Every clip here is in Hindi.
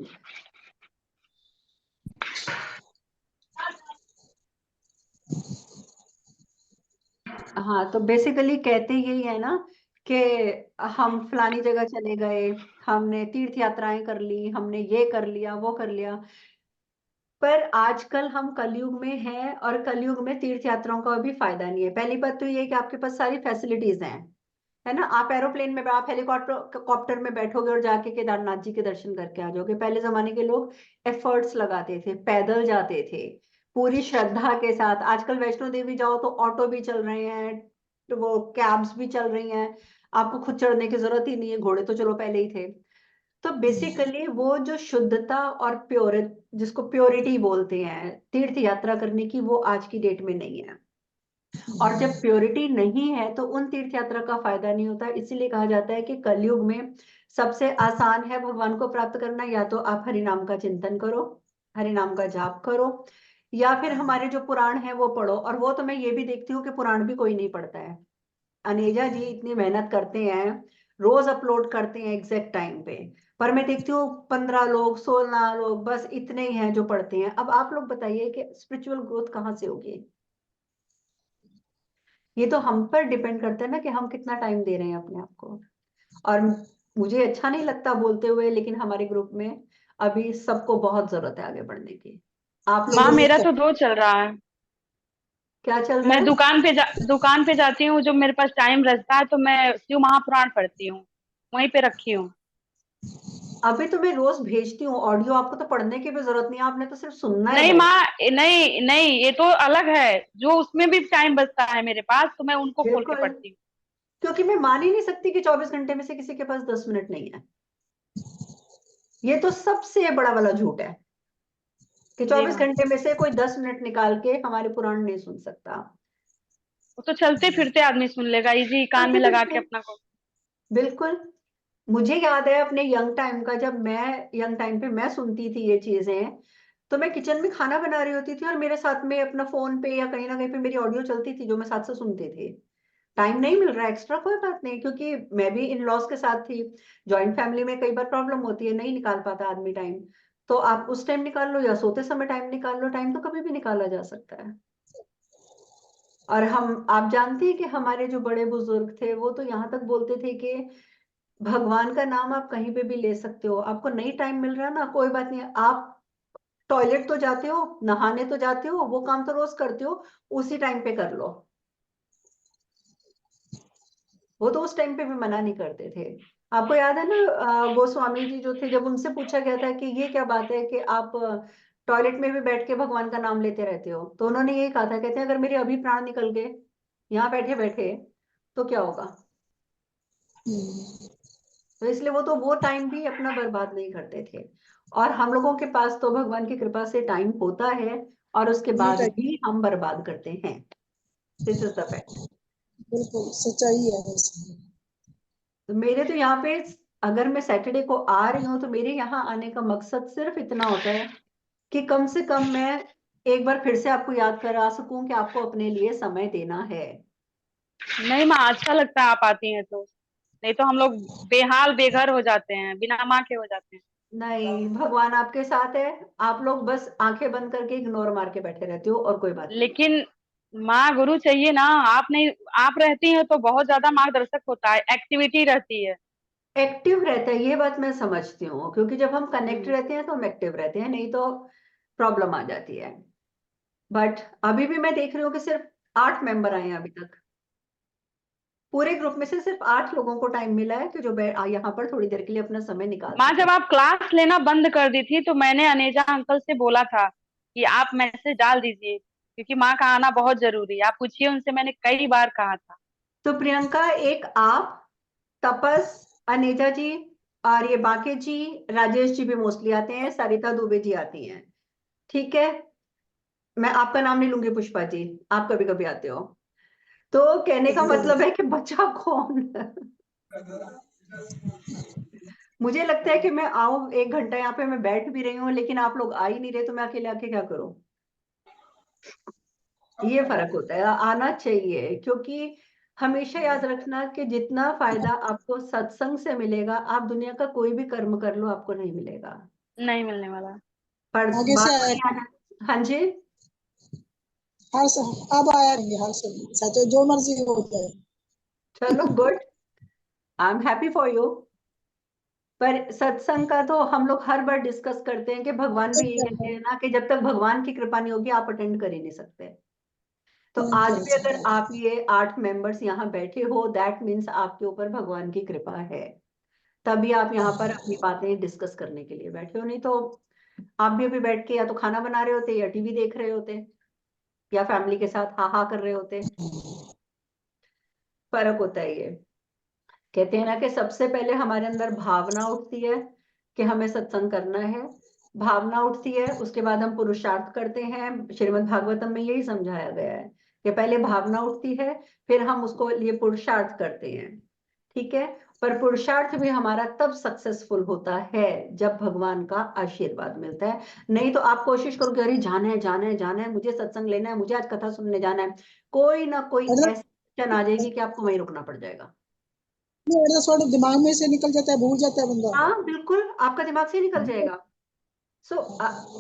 टाइम। हाँ, तो बेसिकली कहते यही है ना कि हम फलानी जगह चले गए, हमने तीर्थ यात्राएं कर ली, हमने ये कर लिया वो कर लिया। पर आजकल हम कलयुग में हैं और कलयुग में तीर्थ यात्राओं का भी फायदा नहीं है। पहली बात तो ये है कि आपके पास सारी फैसिलिटीज हैं, है ना। आप एरोप्लेन में, आप हेलीकॉप्टर कॉप्टर में बैठोगे और जाके केदारनाथ जी के दर्शन करके आ जाओगे। पहले जमाने के लोग एफर्ट्स लगाते थे, पैदल जाते थे पूरी श्रद्धा के साथ। आजकल वैष्णो देवी जाओ तो ऑटो भी चल रहे हैं, तो वो कैब्स भी चल रही हैं, आपको खुद चढ़ने की जरूरत ही नहीं है, घोड़े तो चलो पहले ही थे। तो बेसिकली वो जो शुद्धता और जिसको प्योरिटी बोलते हैं तीर्थ यात्रा करने की, वो आज की डेट में नहीं है। और जब प्योरिटी नहीं है तो उन तीर्थ यात्रा का फायदा नहीं होता। इसीलिए कहा जाता है कि कलयुग में सबसे आसान है भगवान को प्राप्त करना, या तो आप हरि नाम का चिंतन करो, हरि नाम का जाप करो, या फिर हमारे जो पुराण है वो पढ़ो। और वो तो मैं ये भी देखती हूँ कि पुराण भी कोई नहीं पढ़ता है। अनेजा जी इतनी मेहनत करते हैं, रोज अपलोड करते हैं एग्जैक्ट टाइम पे, पर मैं देखती हूँ 15 लोग 16 लोग बस इतने ही हैं जो पढ़ते हैं। अब आप लोग बताइए कि स्पिरिचुअल ग्रोथ कहाँ से होगी। ये तो हम पर डिपेंड करता है ना कि हम कितना टाइम दे रहे हैं अपने आप को। और मुझे अच्छा नहीं लगता बोलते हुए, लेकिन हमारे ग्रुप में अभी सबको बहुत जरूरत है आगे बढ़ने की। आप माँ लोगों ने मेरा तो दो चल रहा है। क्या चल रहा मैं है। दुकान पे जाती हूँ, जब मेरे पास टाइम रहता है तो मैं शिव महापुराण पढ़ती हूँ, वहीं पे रखी हूँ। अभी तो मैं रोज भेजती हूँ ऑडियो, आपको तो पढ़ने की भी जरूरत नहीं है, आपने तो सिर्फ सुनना है नहीं बैठ। माँ, नहीं नहीं, ये तो अलग है। जो उसमें भी टाइम बचता है मेरे पास, तो मैं उनको खोल के बिल्कुल, पढ़ती हूँ। क्योंकि मैं मान ही नहीं सकती कि 24 घंटे में से किसी के पास 10 मिनट नहीं है। ये तो सबसे बड़ा वाला झूठ है कि जी चौबीस माँ। घंटे में से कोई 10 मिनट निकाल के हमारे पुराण नहीं सुन सकता। वो तो चलते फिरते आदमी सुन लेगा, इजी कान में चलते लगा फिरते, के अपना को। बिल्कुल। मुझे याद है अपने यंग टाइम का, जब मैं यंग टाइम पे मैं सुनती थी ये चीजें, तो मैं किचन में खाना बना रही होती थी और मेरे साथ में अपना फोन पे या कहीं ना कहीं पे मेरी ऑडियो चलती थी जो मैं साथ से सुनते थे। टाइम नहीं मिल रहा एक्स्ट्रा, कोई बात नहीं, क्योंकि मैं भी इन लॉज के साथ थी। जॉइंट फैमिली में कई बार प्रॉब्लम होती है, नहीं निकाल पाता आदमी टाइम। तो आप उस टाइम निकाल लो या सोते समय टाइम निकाल लो, टाइम तो कभी भी निकाला जा सकता है। और हम, आप जानते हैं कि हमारे जो बड़े बुजुर्ग थे वो तो यहाँ तक बोलते थे कि भगवान का नाम आप कहीं पे भी ले सकते हो, आपको नहीं टाइम मिल रहा ना कोई बात नहीं, आप टॉयलेट तो जाते हो, नहाने तो जाते हो, वो काम तो रोज करते हो, उसी टाइम पे कर लो। वो तो उस टाइम पे भी मना नहीं करते थे। आपको याद है ना, गोस्वामी जी जो थे, जब उनसे पूछा गया था कि ये क्या बात है कि आप टॉयलेट में भी बैठ के भगवान का नाम लेते रहते हो, तो उन्होंने यही कहा था, कहते हैं अगर मेरे अभी प्राण निकल गए यहाँ बैठे बैठे तो क्या होगा। तो इसलिए वो तो वो टाइम भी अपना बर्बाद नहीं करते थे। और हम लोगों के पास तो भगवान की कृपा से टाइम होता है, और उसके नहीं बाद टाइम, भी हम बर्बाद करते हैं। This is the fact. बिल्कुल सच्चाई है इसमें। तो मेरे तो यहाँ पे, अगर मैं सैटरडे को आ रही हूँ तो मेरे यहाँ आने का मकसद सिर्फ इतना होता है कि कम से कम मैं एक बार फिर से आपको याद करा सकूं कि आपको अपने लिए समय देना है। नहीं माँ, अच्छा लगता है आप आती हैं तो। नहीं तो हम लोग बेहाल बेघर हो जाते हैं, बिना माँ के हो जाते हैं। नहीं, भगवान आपके साथ है। आप लोग बस आंखें बंद करके इग्नोर मार के बैठे रहते हो और कोई बात नहीं। लेकिन माँ गुरु चाहिए ना। आप नहीं, आप रहती हैं तो बहुत ज्यादा मार्गदर्शक होता है, एक्टिविटी रहती है। एक्टिव रहता है, ये बात मैं समझती हूँ, क्योंकि जब हम कनेक्ट हम्म। रहते हैं तो हम एक्टिव रहते हैं, नहीं तो प्रॉब्लम आ जाती है। बट अभी भी मैं देख रही हूँ कि सिर्फ 8 मेंबर आए हैं अभी तक। पूरे ग्रुप में से सिर्फ 8 लोगों को टाइम मिला है कि जो यहाँ पर थोड़ी देर के लिए अपना समय निकाल माँ सके। जब आप क्लास लेना बंद कर दी थी तो मैंने अनेजा अंकल से बोला था कि आप मैसेज डाल दीजिए, क्योंकि माँ का आना बहुत जरूरी है। आप पूछिए उनसे, मैंने कई बार कहा था। तो प्रियंका, एक आप, तपस, अनेजा जी, और ये बाके जी, राजेश जी भी मोस्टली आते हैं, सरिता दुबे जी आती हैं, ठीक है। मैं आपका नाम नहीं लूंगी, पुष्पा जी, आप कभी कभी आते हो। तो कहने का कभी मतलब कभी है कि बचा कौन। मुझे लगता है कि मैं आऊं, 1 घंटा यहाँ पे मैं बैठ भी रही हूँ, लेकिन आप लोग आ ही नहीं रहे, तो मैं अकेले आके क्या करूं। ये फर्क होता है, आना चाहिए, क्योंकि हमेशा याद रखना कि जितना फायदा आपको सत्संग से मिलेगा, आप दुनिया का कोई भी कर्म कर लो आपको नहीं मिलेगा। नहीं मिलने वाला। पर आगे से बात आया वही आ जाती। हाँ जी, हर अब आया नहीं हर समय, चाहे जो मर्जी हो जाए। चलो good, I am happy for you. पर सत्संग का तो हम लोग हर बार डिस्कस करते हैं कि भगवान भी यही कहते हैं ना कि जब तक भगवान की कृपा नहीं होगी आप अटेंड कर ही नहीं सकते। तो नहीं आज कर भी अगर सकते। आप ये 8 मेंबर्स यहाँ बैठे हो, दैट मीन्स आपके ऊपर भगवान की कृपा है, तभी आप यहाँ पर अपनी बातें डिस्कस करने के लिए बैठे हो। नहीं तो आप भी अभी बैठ के या तो खाना बना रहे होते, या टीवी देख रहे होते, या फैमिली के साथ हा हा कर रहे होते। फर्क होता है ये। कहते हैं ना कि सबसे पहले हमारे अंदर भावना उठती है कि हमें सत्संग करना है। भावना उठती है, उसके बाद हम पुरुषार्थ करते हैं। श्रीमद् भागवतम में यही समझाया गया है कि पहले भावना उठती है, फिर हम उसको लिए पुरुषार्थ करते हैं। ठीक है। पर पुरुषार्थ भी हमारा तब सक्सेसफुल होता है जब भगवान का आशीर्वाद मिलता है। नहीं तो आप कोशिश करोगे, अरे जाना है जाना है जाना है, मुझे सत्संग लेना है, मुझे आज कथा सुनने जाना है, कोई ना कोई मतलब ऐसी सिचुएशन आ जाएगी कि आपको वहीं रुकना पड़ जाएगा। थोड़ा दिमाग में से निकल जाता है, भूल जाता है बंदा। हाँ बिल्कुल, आपका दिमाग से निकल जाएगा। So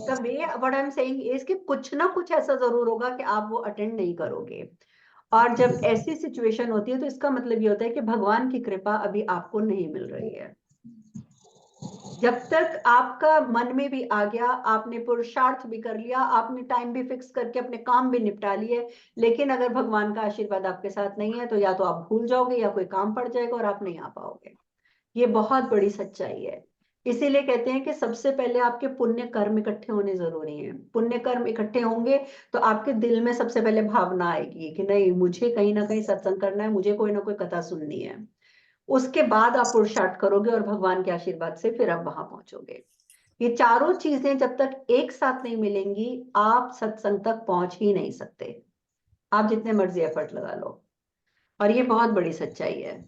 the way what I am saying is कि कुछ ना कुछ ऐसा जरूर होगा कि आप वो अटेंड नहीं करोगे। और जब ऐसी सिचुएशन होती है तो इसका मतलब ये होता है कि भगवान की कृपा अभी आपको नहीं मिल रही है। जब तक आपका मन में भी आ गया, आपने पुरुषार्थ भी कर लिया, आपने टाइम भी फिक्स करके अपने काम भी निपटा लिए, लेकिन अगर भगवान का आशीर्वाद आपके साथ नहीं है तो या तो आप भूल जाओगे या कोई काम पड़ जाएगा और आप नहीं आ पाओगे। ये बहुत बड़ी सच्चाई है। इसीलिए कहते हैं कि सबसे पहले आपके पुण्य कर्म इकट्ठे होने जरूरी हैं। पुण्य कर्म इकट्ठे होंगे तो आपके दिल में सबसे पहले भावना आएगी कि नहीं, मुझे कहीं ना कहीं सत्संग करना है, मुझे कोई ना कोई कथा सुननी है। उसके बाद आप पुरुषार्थ करोगे और भगवान के आशीर्वाद से फिर आप वहां पहुंचोगे। ये चारों चीजें जब तक एक साथ नहीं मिलेंगी आप सत्संग तक पहुंच ही नहीं सकते, आप जितने मर्जी एफर्ट लगा लो। और ये बहुत बड़ी सच्चाई है।